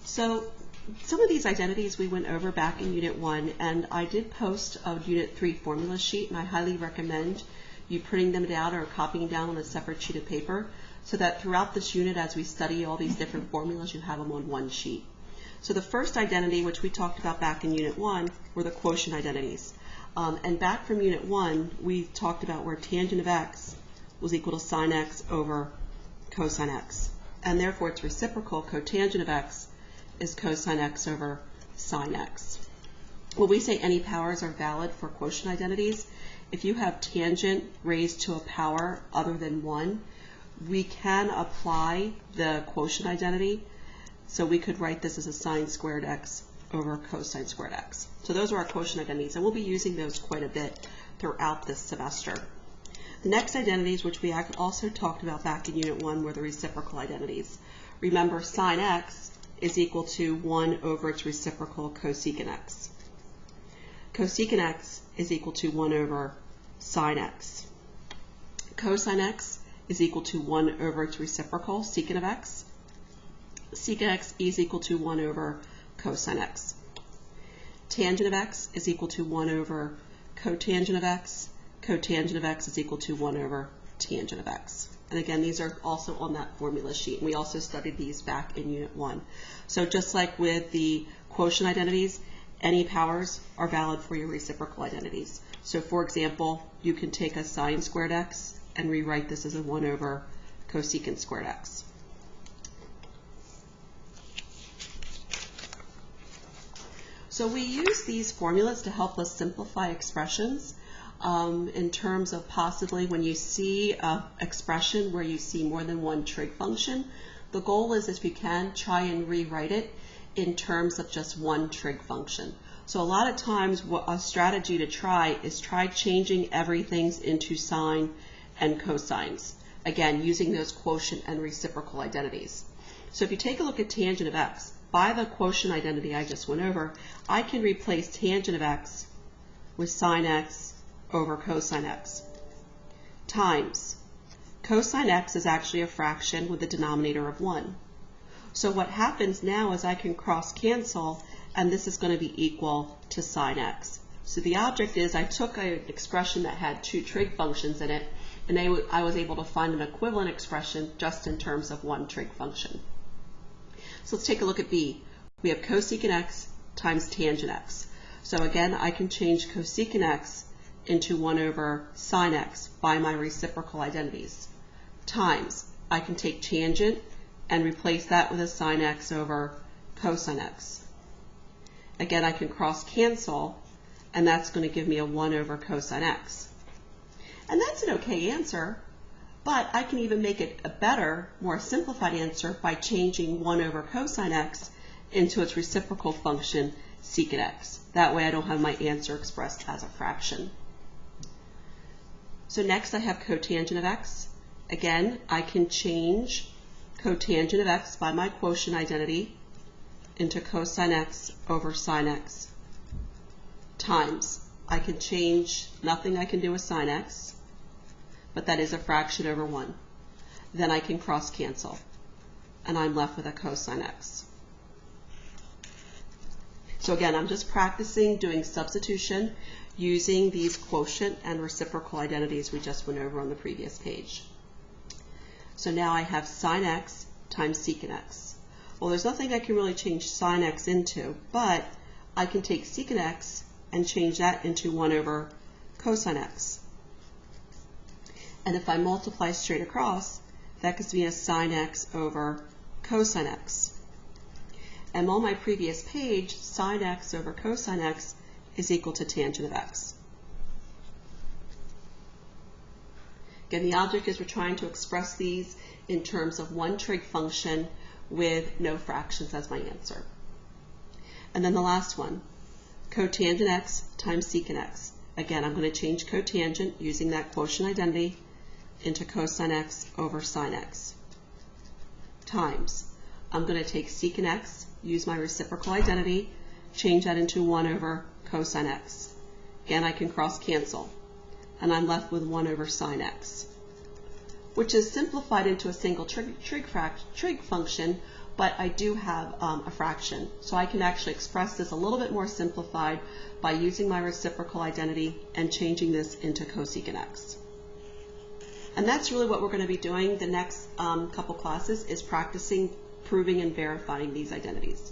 So some of these identities we went over back in Unit 1, and I did post a Unit 3 formula sheet, and I highly recommend you printing them down or copying down on a separate sheet of paper so that throughout this unit, as we study all these different formulas, you have them on one sheet. So the first identity, which we talked about back in Unit 1, were the quotient identities. And back from Unit 1, we talked about where tangent of x was equal to sine x over cosine x. And therefore, its reciprocal, cotangent of x, is cosine x over sine x. When we say any powers are valid for quotient identities, if you have tangent raised to a power other than 1, we can apply the quotient identity. So we could write this as a sine squared x over cosine squared x. So those are our quotient identities, and we'll be using those quite a bit throughout this semester. The next identities, which we also talked about back in Unit 1, were the reciprocal identities. Remember, sine x is equal to 1 over its reciprocal cosecant x. Cosecant x is equal to 1 over sine x. Cosine x is equal to 1 over its reciprocal, secant of x. Secant x is equal to 1 over cosine x. Tangent of x is equal to 1 over cotangent of x. Cotangent of x is equal to 1 over tangent of x. And again, these are also on that formula sheet. We also studied these back in Unit 1. So just like with the quotient identities, any powers are valid for your reciprocal identities. So for example, you can take a sine squared x and rewrite this as a 1 over cosecant squared x. So we use these formulas to help us simplify expressions. In terms of possibly when you see an expression where you see more than one trig function, the goal is, if you can, try and rewrite it in terms of just one trig function. So a lot of times a strategy to try is changing everything into sine and cosines, again using those quotient and reciprocal identities. So if you take a look at tangent of x, by the quotient identity I just went over, I can replace tangent of x with sine x over cosine x times cosine x is actually a fraction with a denominator of 1. So what happens now is I can cross cancel, and this is going to be equal to sine x. So the object is I took an expression that had two trig functions in it, and I was able to find an equivalent expression just in terms of one trig function. So let's take a look at b. We have cosecant x times tangent x. So again, I can change cosecant x into 1 over sine x by my reciprocal identities, times I can take tangent and replace that with a sine x over cosine x. Again, I can cross cancel, and that's going to give me a 1 over cosine x. And that's an okay answer, but I can even make it a better, more simplified answer by changing 1 over cosine x into its reciprocal function, secant x. That way I don't have my answer expressed as a fraction. So next I have cotangent of x. Again, I can change cotangent of x by my quotient identity into cosine x over sine x, times I can change, nothing I can do with sine x, but that is a fraction over 1. Then I can cross cancel, and I'm left with a cosine x. So again, I'm just practicing doing substitution using these quotient and reciprocal identities we just went over on the previous page. So now I have sine x times secant x. Well, there's nothing I can really change sine x into, but I can take secant x and change that into 1 over cosine x. And if I multiply straight across, that gives me a sine x over cosine x. And on my previous page, sine x over cosine x is equal to tangent of x. Again, the object is we're trying to express these in terms of one trig function with no fractions as my answer. And then the last one, cotangent x times secant x. Again, I'm going to change cotangent using that quotient identity into cosine x over sine x, times I'm going to take secant x, use my reciprocal identity, change that into 1 over cosine x. Again, I can cross cancel, and I'm left with 1 over sine x. which is simplified into a single trig function, but I do have a fraction. So I can actually express this a little bit more simplified by using my reciprocal identity and changing this into cosecant x. And that's really what we're going to be doing the next couple classes, is practicing proving and verifying these identities.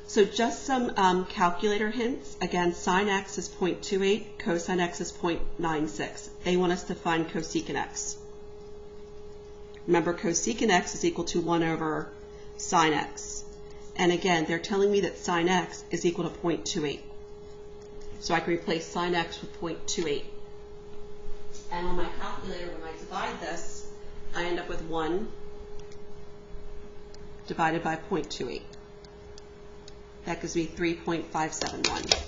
So just some calculator hints. Again, sine x is 0.28, cosine x is 0.96. They want us to find cosecant x. Remember, cosecant x is equal to 1 over sine x. And again, they're telling me that sine x is equal to 0.28. So I can replace sine x with 0.28. And on my calculator, when I divide this, I end up with 1 divided by 0.28. That gives me 3.571.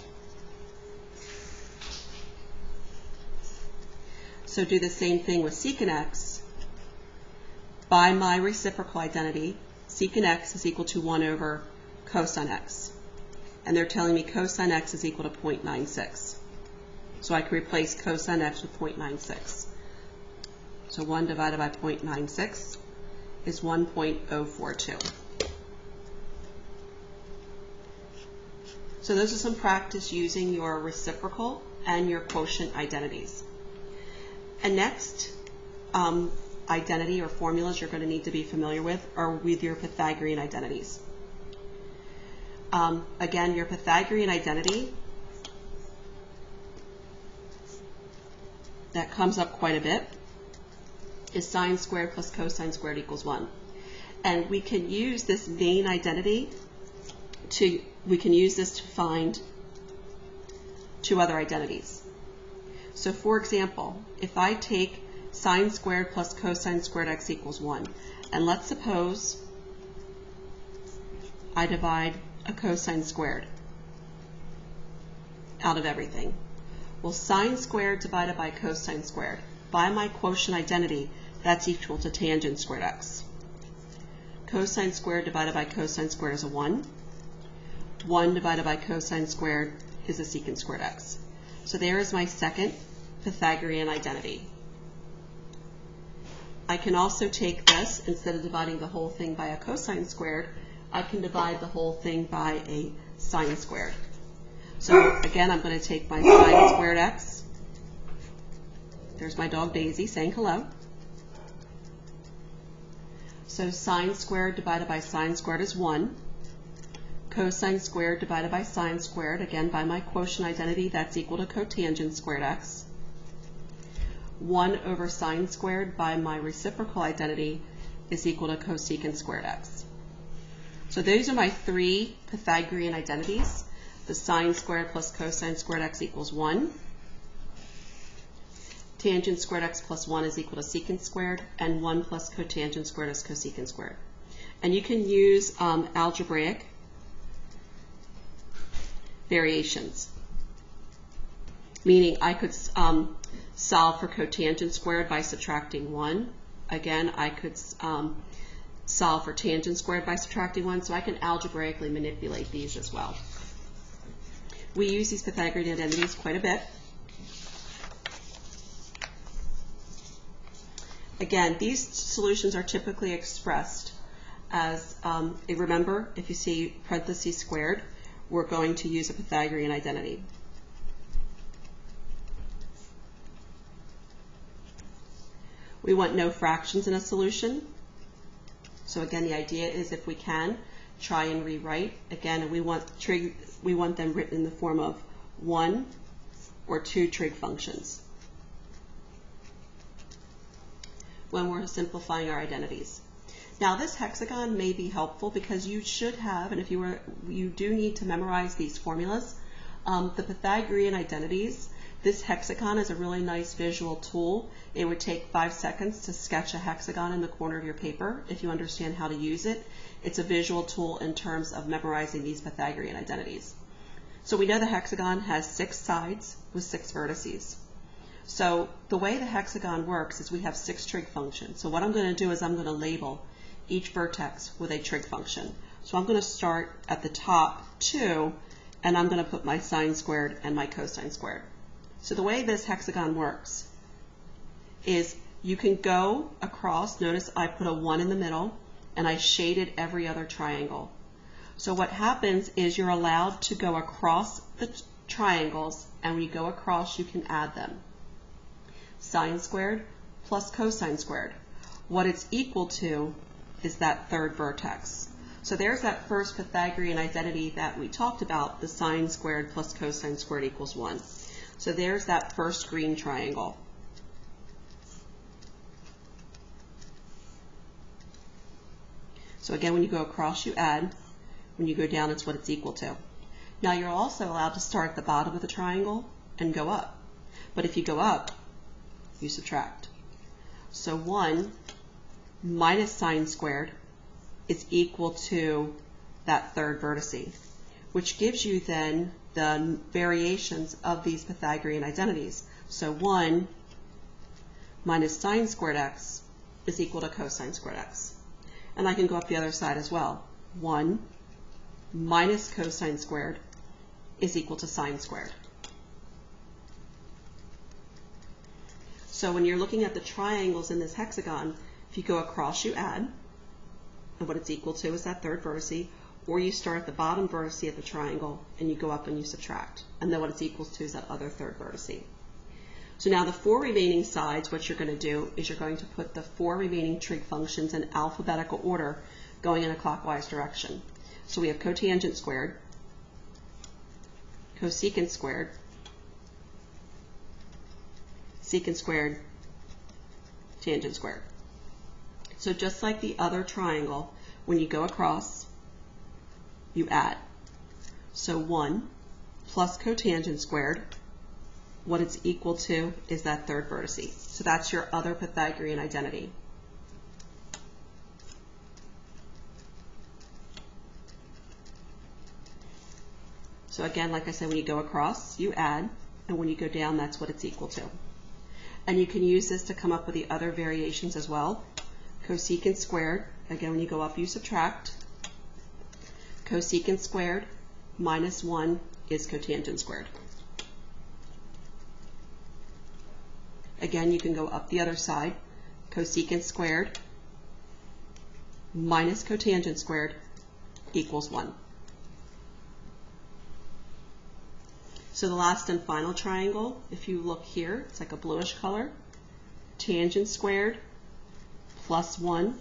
So do the same thing with secant x. By my reciprocal identity, secant x is equal to 1 over cosine x. And they're telling me cosine x is equal to 0.96. So I can replace cosine x with 0.96. So 1 divided by 0.96 is 1.042. So those are some practice using your reciprocal and your quotient identities. And next identity or formulas you're going to need to be familiar with are with your Pythagorean identities. Again, your Pythagorean identity, that comes up quite a bit, is sine squared plus cosine squared equals 1. And we can use this main identity to find two other identities. So for example, if I take sine squared plus cosine squared x equals 1, and let's suppose I divide a cosine squared out of everything. Well, sine squared divided by cosine squared, by my quotient identity, that's equal to tangent squared x. Cosine squared divided by cosine squared is a 1. 1 divided by cosine squared is a secant squared x. So there is my second Pythagorean identity. I can also take this, instead of dividing the whole thing by a cosine squared, I can divide the whole thing by a sine squared. So again, I'm going to take my sine squared x. There's my dog Daisy saying hello. So sine squared divided by sine squared is 1. Cosine squared divided by sine squared, again by my quotient identity, that's equal to cotangent squared x. 1 over sine squared by my reciprocal identity is equal to cosecant squared x. So those are my three Pythagorean identities. The sine squared plus cosine squared x equals 1. Tangent squared x plus 1 is equal to secant squared, and 1 plus cotangent squared is cosecant squared. And you can use algebraic variations, meaning I could solve for cotangent squared by subtracting 1. Again, I could solve for tangent squared by subtracting 1, so I can algebraically manipulate these as well. We use these Pythagorean identities quite a bit. Again, these solutions are typically expressed as, remember, if you see parentheses squared, we're going to use a Pythagorean identity. We want no fractions in a solution. So again, the idea is, if we can, try and rewrite. Again, we want them written in the form of 1 or 2 trig functions when we're simplifying our identities. Now, this hexagon may be helpful because you should have, and if you do need to memorize these formulas, the Pythagorean identities. This hexagon is a really nice visual tool. It would take 5 seconds to sketch a hexagon in the corner of your paper if you understand how to use it. It's a visual tool in terms of memorizing these Pythagorean identities. So we know the hexagon has 6 sides with 6 vertices. So the way the hexagon works is we have 6 trig functions. So what I'm going to do is I'm going to label each vertex with a trig function. So I'm going to start at the top 2, and I'm going to put my sine squared and my cosine squared. So the way this hexagon works is You can go across. Notice I put a 1 in the middle and I shaded every other triangle. So what happens is you're allowed to go across the triangles, and when you go across you can add them. Sine squared plus cosine squared. What it's equal to is that third vertex. So there's that first Pythagorean identity that we talked about, the sine squared plus cosine squared equals 1. So there's that first green triangle. So again, when you go across, you add. When you go down, it's what it's equal to. Now you're also allowed to start at the bottom of the triangle and go up. But if you go up, you subtract. So 1 minus sine squared is equal to that third vertice, which gives you then the variations of these Pythagorean identities. So 1 minus sine squared x is equal to cosine squared x. And I can go up the other side as well. 1 minus cosine squared is equal to sine squared. So when you're looking at the triangles in this hexagon, if you go across, you add, and what it's equal to is that third vertice, or you start at the bottom vertice of the triangle and you go up and you subtract, and then what it's equal to is that other third vertice. So now the 4 remaining sides, what you're going to do is you're going to put the 4 remaining trig functions in alphabetical order going in a clockwise direction. So we have cotangent squared, cosecant squared, secant squared, tangent squared. So just like the other triangle, when you go across, you add. So 1 plus cotangent squared, what it's equal to is that third vertice. So that's your other Pythagorean identity. So again, like I said, when you go across, you add, and when you go down, that's what it's equal to. And you can use this to come up with the other variations as well. Cosecant squared, again, when you go up, you subtract. Cosecant squared minus 1 is cotangent squared. Again, you can go up the other side. Cosecant squared minus cotangent squared equals 1. So the last and final triangle, if you look here, it's like a bluish color. Tangent squared plus 1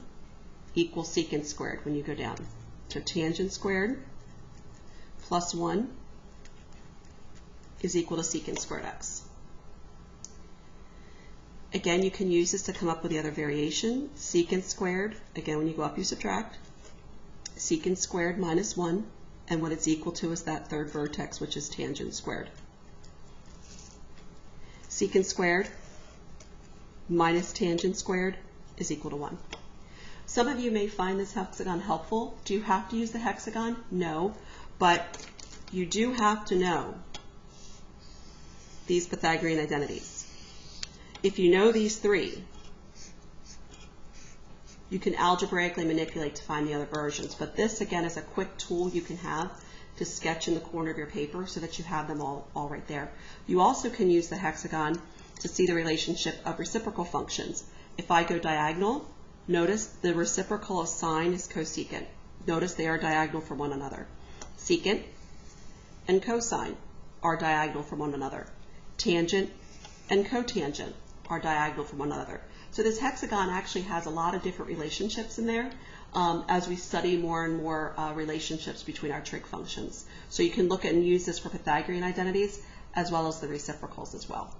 equals secant squared when you go down. So tangent squared plus 1 is equal to secant squared x. Again, you can use this to come up with the other variation. Secant squared, again, when you go up, you subtract. Secant squared minus 1, and what it's equal to is that third vertex, which is tangent squared. Secant squared minus tangent squared is equal to 1. Some of you may find this hexagon helpful. Do you have to use the hexagon? No, but you do have to know these Pythagorean identities. If you know these 3, you can algebraically manipulate to find the other versions. But this, again, is a quick tool you can have to sketch in the corner of your paper so that you have them all right there. You also can use the hexagon to see the relationship of reciprocal functions. If I go diagonal, notice the reciprocal of sine is cosecant. Notice they are diagonal from one another. Secant and cosine are diagonal from one another. Tangent and cotangent are diagonal from one another. So this hexagon actually has a lot of different relationships in there as we study more and more relationships between our trig functions. So you can look at and use this for Pythagorean identities as well as the reciprocals as well.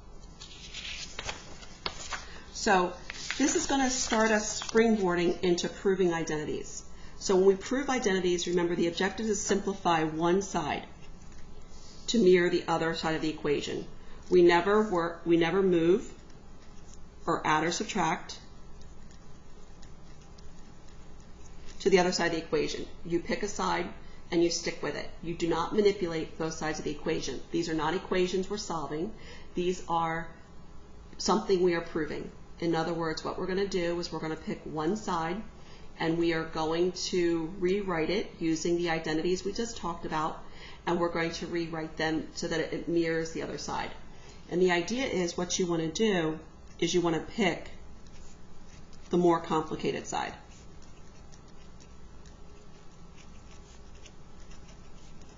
So this is going to start us springboarding into proving identities. So when we prove identities, remember the objective is to simplify one side to mirror the other side of the equation. We never move or add or subtract to the other side of the equation. You pick a side and you stick with it. You do not manipulate both sides of the equation. These are not equations we're solving. These are something we are proving. In other words, what we're going to do is we're going to pick one side and we are going to rewrite it using the identities we just talked about, and we're going to rewrite them so that it mirrors the other side. And the idea is what you want to do is you want to pick the more complicated side.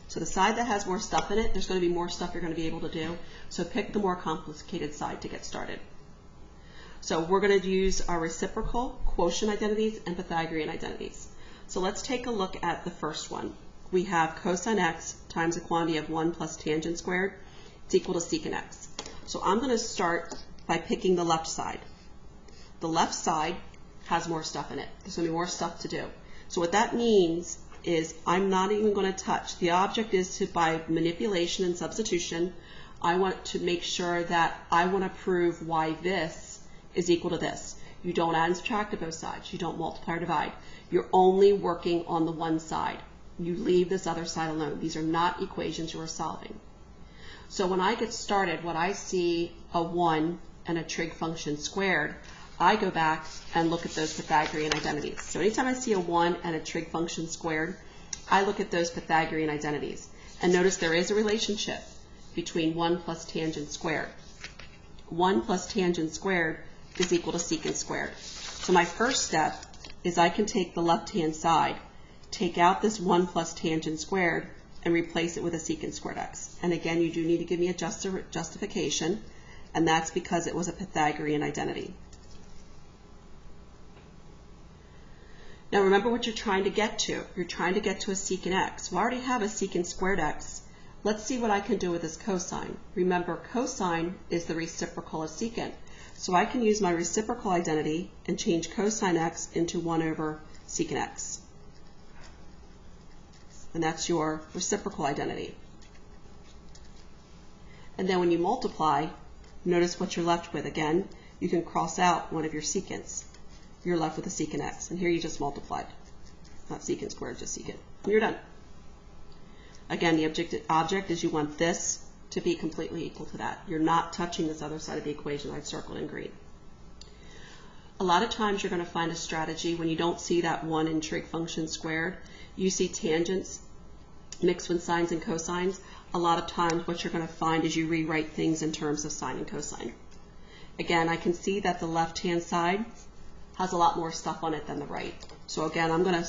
So the side that has more stuff in it, there's going to be more stuff you're going to be able to do. So pick the more complicated side to get started. So we're going to use our reciprocal, quotient identities, and Pythagorean identities. So let's take a look at the first one. We have cosine x times a quantity of 1 plus tangent squared. It's equal to secant x. So I'm going to start by picking the left side. The left side has more stuff in it. There's going to be more stuff to do. So what that means is I'm not even going to touch. The object is to, by manipulation and substitution, I want to make sure that I want to prove why this is equal to this. You don't add and subtract to both sides. You don't multiply or divide. You're only working on the one side. You leave this other side alone. These are not equations you are solving. So when I get started, when I see a 1 and a trig function squared, I go back and look at those Pythagorean identities. So anytime I see a 1 and a trig function squared, I look at those Pythagorean identities. And notice there is a relationship between 1 plus tangent squared. 1 plus tangent squared is equal to secant squared. So my first step is I can take the left-hand side, take out this 1 plus tangent squared, and replace it with a secant squared x. And again, you do need to give me a justification, and that's because it was a Pythagorean identity. Now remember what you're trying to get to. You're trying to get to a secant x. Well, I already have a secant squared x. Let's see what I can do with this cosine. Remember, cosine is the reciprocal of secant. So I can use my reciprocal identity and change cosine x into 1 over secant x. And that's your reciprocal identity. And then when you multiply, notice what you're left with. Again, you can cross out one of your secants. You're left with a secant x. And here you just multiplied. Not secant squared, just secant. And you're done. Again, the object is you want this to be completely equal to that. You're not touching this other side of the equation I've circled in green. A lot of times you're going to find a strategy when you don't see that 1 in trig function squared. You see tangents mixed with sines and cosines. A lot of times what you're going to find is you rewrite things in terms of sine and cosine. Again, I can see that the left-hand side has a lot more stuff on it than the right. So again, I'm going to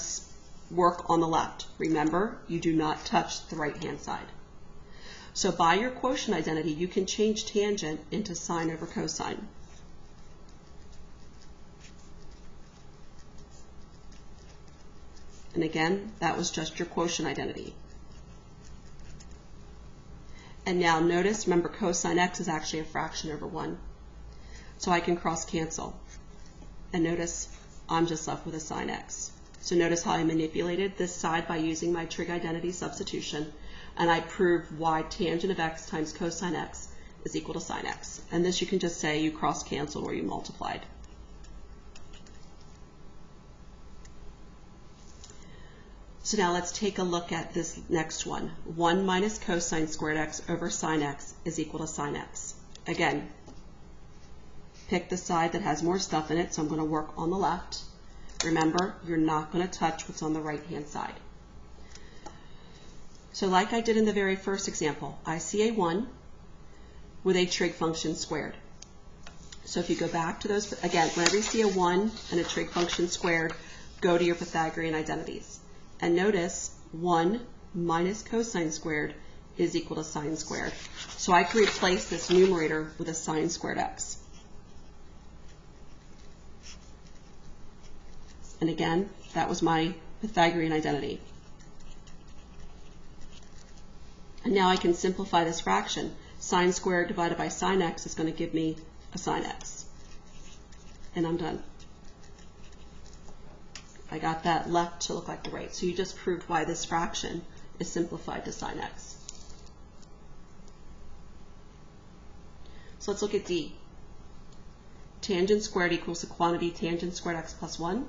work on the left. Remember, you do not touch the right-hand side. So by your quotient identity, you can change tangent into sine over cosine. And again, that was just your quotient identity. And now notice, remember, cosine x is actually a fraction over 1. So I can cross cancel. And notice, I'm just left with a sine x. So notice how I manipulated this side by using my trig identity substitution, and I proved why tangent of x times cosine x is equal to sine x. And this you can just say you cross-canceled or you multiplied. So now let's take a look at this next one. 1 minus cosine squared x over sine x is equal to sine x. Again, pick the side that has more stuff in it, so I'm going to work on the left. Remember, you're not going to touch what's on the right-hand side. So like I did in the very first example, I see a 1 with a trig function squared. So if you go back to those, again, whenever you see a 1 and a trig function squared, go to your Pythagorean identities. And notice 1 minus cosine squared is equal to sine squared. So I can replace this numerator with a sine squared x. And again, that was my Pythagorean identity. And now I can simplify this fraction. Sine squared divided by sine x is going to give me a sine x. And I'm done. I got that left to look like the right. So you just proved why this fraction is simplified to sine x. So let's look at D. Tangent squared equals the quantity tangent squared x plus 1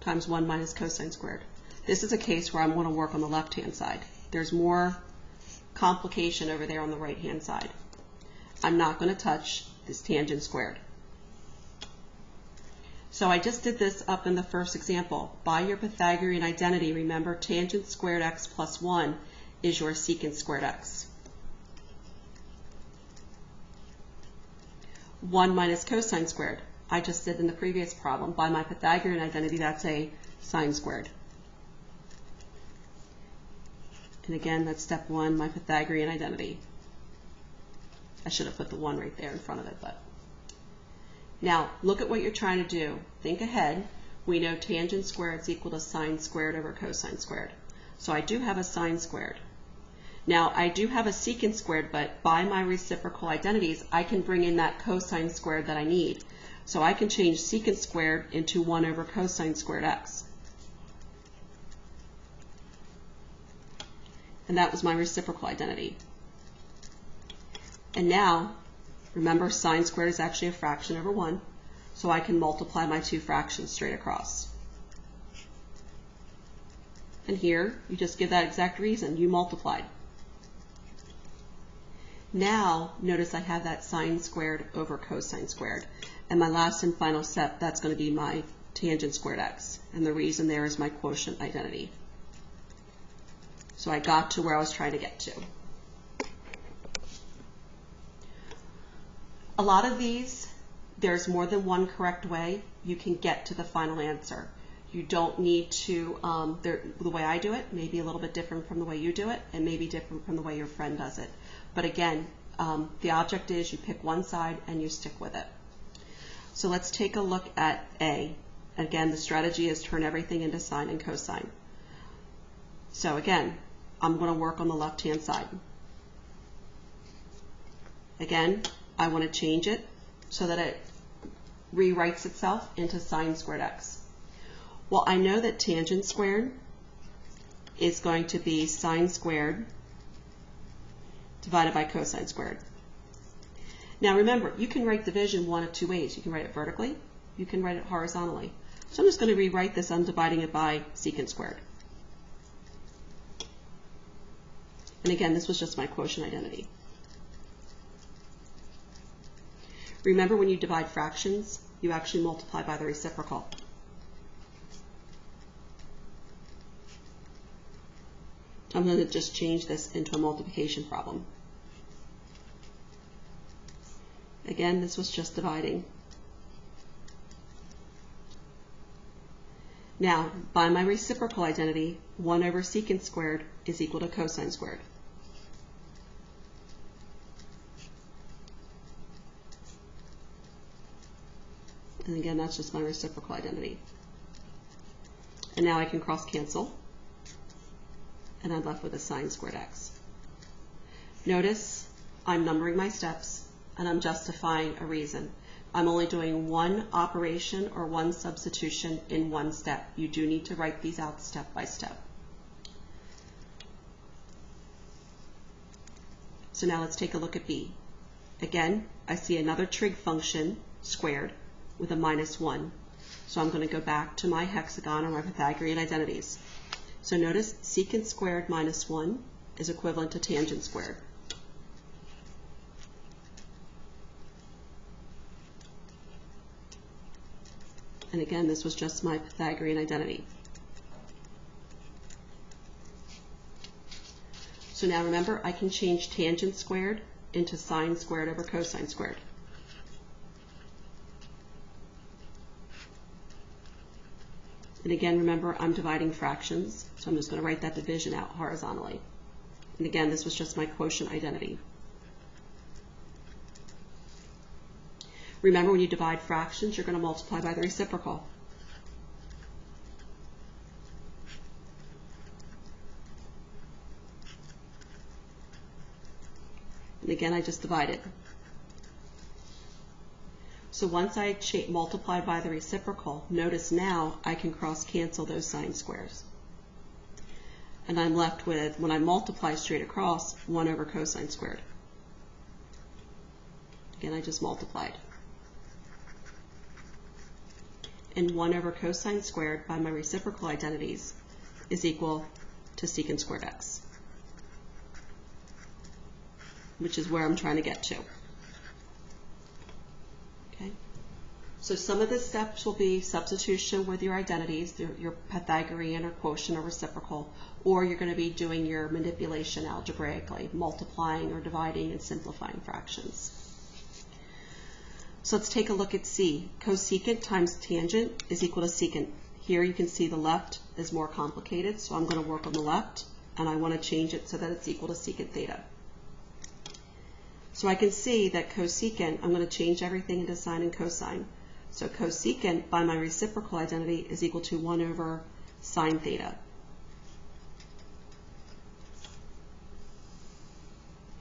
times 1 minus cosine squared. This is a case where I'm going to work on the left-hand side. There's more complication over there on the right-hand side. I'm not going to touch this tangent squared. So I just did this up in the first example. By your Pythagorean identity, remember tangent squared x plus 1 is your secant squared x. 1 minus cosine squared. I just did in the previous problem. By my Pythagorean identity, that's a sine squared. And again, that's step 1, my Pythagorean identity. I should have put the 1 right there in front of it, but. Now, look at what you're trying to do. Think ahead. We know tangent squared is equal to sine squared over cosine squared. So I do have a sine squared. Now, I do have a secant squared, but by my reciprocal identities, I can bring in that cosine squared that I need. So I can change secant squared into 1 over cosine squared x. And that was my reciprocal identity. And now, remember, sine squared is actually a fraction over 1, so I can multiply my two fractions straight across. And here, you just give that exact reason. You multiplied. Now, notice I have that sine squared over cosine squared. And my last and final step, that's going to be my tangent squared x. And the reason there is my quotient identity. So I got to where I was trying to get to. A lot of these, there's more than one correct way you can get to the final answer. You don't need to, the way I do it may be a little bit different from the way you do it, and maybe different from the way your friend does it. But again, the object is you pick one side and you stick with it. So let's take a look at A. Again, the strategy is turn everything into sine and cosine. So again, I'm going to work on the left-hand side. Again, I want to change it so that it rewrites itself into sine squared x. Well, I know that tangent squared is going to be sine squared divided by cosine squared. Now remember, you can write division one of two ways. You can write it vertically, you can write it horizontally. So I'm just going to rewrite this. I'm dividing it by secant squared. And again, this was just my quotient identity. Remember, when you divide fractions, you actually multiply by the reciprocal. I'm going to just change this into a multiplication problem. Again, this was just dividing. Now, by my reciprocal identity, 1 over secant squared is equal to cosine squared. And again, that's just my reciprocal identity. And now I can cross cancel, and I'm left with a sine squared x. Notice I'm numbering my steps, and I'm justifying a reason. I'm only doing one operation or one substitution in one step. You do need to write these out step by step. So now let's take a look at B. Again, I see another trig function squared with a -1. So I'm going to go back to my hexagon or my Pythagorean identities. So notice secant squared minus 1 is equivalent to tangent squared. And again, this was just my Pythagorean identity. So now remember, I can change tangent squared into sine squared over cosine squared. And again, remember, I'm dividing fractions, so I'm just going to write that division out horizontally. And again, this was just my quotient identity. Remember, when you divide fractions, you're going to multiply by the reciprocal. And again, I just divided. So once I multiplied by the reciprocal, notice now I can cross cancel those sine squares. And I'm left with, when I multiply straight across, 1 over cosine squared. Again, I just multiplied. And 1 over cosine squared by my reciprocal identities is equal to secant squared x, which is where I'm trying to get to. Okay. So some of the steps will be substitution with your identities, your Pythagorean or quotient or reciprocal, or you're going to be doing your manipulation algebraically, multiplying or dividing and simplifying fractions. So let's take a look at C. Cosecant times tangent is equal to secant. Here you can see the left is more complicated, so I'm going to work on the left, and I want to change it so that it's equal to secant theta. So I can see that cosecant, I'm going to change everything into sine and cosine. So cosecant by my reciprocal identity is equal to 1 over sine theta.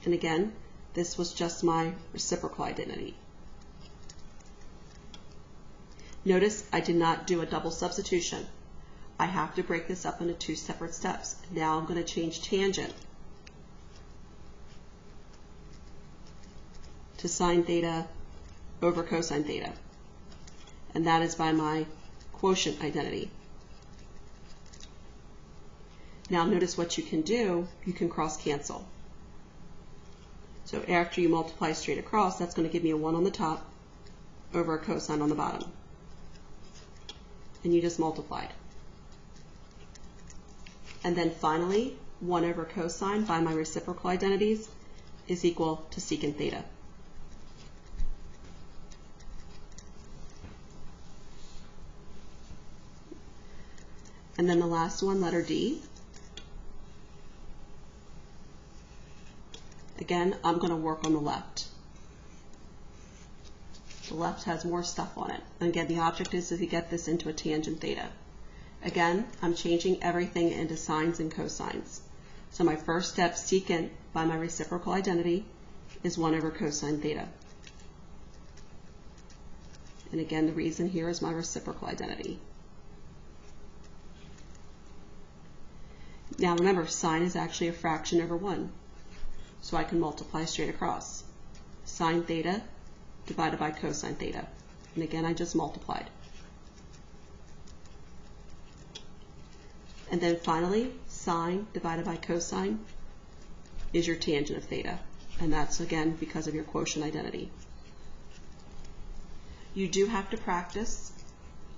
And again, this was just my reciprocal identity. Notice I did not do a double substitution. I have to break this up into 2 separate steps. Now I'm going to change tangent to sine theta over cosine theta. And that is by my quotient identity. Now notice what you can do, you can cross cancel. So after you multiply straight across, that's going to give me a 1 on the top over a cosine on the bottom. And you just multiplied. And then finally, 1 over cosine by my reciprocal identities is equal to secant theta. And then the last one, letter D. Again, I'm going to work on the left. The left has more stuff on it. And again, the object is to get this into a tangent theta. Again, I'm changing everything into sines and cosines. So my first step, secant by my reciprocal identity, is 1 over cosine theta. And again, the reason here is my reciprocal identity. Now remember, sine is actually a fraction over 1. So I can multiply straight across. Sine theta divided by cosine theta. And again, I just multiplied. And then finally, sine divided by cosine is your tangent of theta. And that's, again, because of your quotient identity. You do have to practice.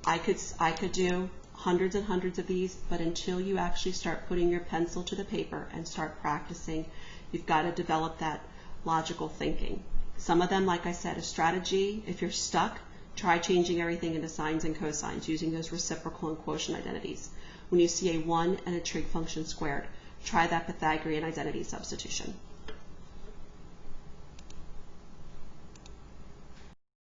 I could do hundreds and hundreds of these, but until you actually start putting your pencil to the paper and start practicing, you've got to develop that logical thinking. Some of them, like I said, a strategy. If you're stuck, try changing everything into sines and cosines using those reciprocal and quotient identities. When you see a 1 and a trig function squared, try that Pythagorean identity substitution.